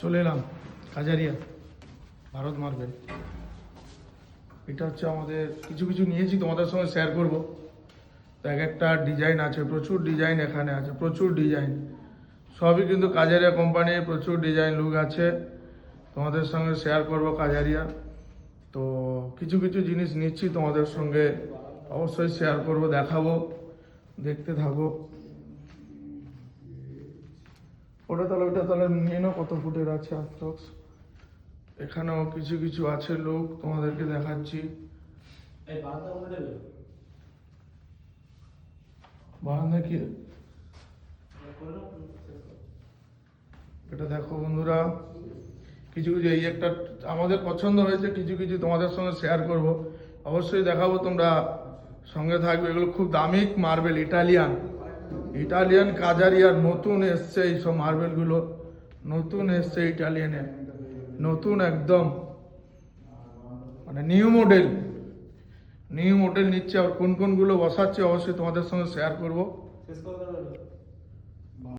চলে এলাম কাজারিয়া ভারত মার্বেল। এটা হচ্ছে আমাদের কিছু কিছু নিয়েছি, তোমাদের সঙ্গে শেয়ার করব। তো এক একটা ডিজাইন আছে, প্রচুর ডিজাইন এখানে আছে, প্রচুর ডিজাইন। সবই কিন্তু কাজারিয়া কোম্পানির, প্রচুর ডিজাইন লুক আছে, তোমাদের সঙ্গে শেয়ার করব কাজারিয়া। তো কিছু কিছু জিনিস নিচ্ছি, তোমাদের সঙ্গে অবশ্যই শেয়ার করব, দেখাবো, দেখতে থাকো। ওটা তাহলে নিয়ে নাও, কত ফুটের আছে আর্থ্রক্স। এখানেও কিছু কিছু আছে লোক, তোমাদেরকে দেখাচ্ছি। বারান্দা কি এটা দেখো বন্ধুরা, কিছু কিছু এই একটা আমাদের পছন্দ হয়েছে, কিছু কিছু তোমাদের সঙ্গে শেয়ার করব, অবশ্যই দেখাবো, তোমরা সঙ্গে থাকবে। এগুলো খুব দামি মার্বেল, ইটালিয়ান কাজারিয়ার নতুন এসছে এইসব মার্বেলগুলো, নতুন এসছে ইটালিয়ানের, নতুন একদম, মানে নিউ মডেল নিচ্ছে। আর কোন কোনগুলো বসাচ্ছে অবশ্যই তোমাদের সঙ্গে শেয়ার করব।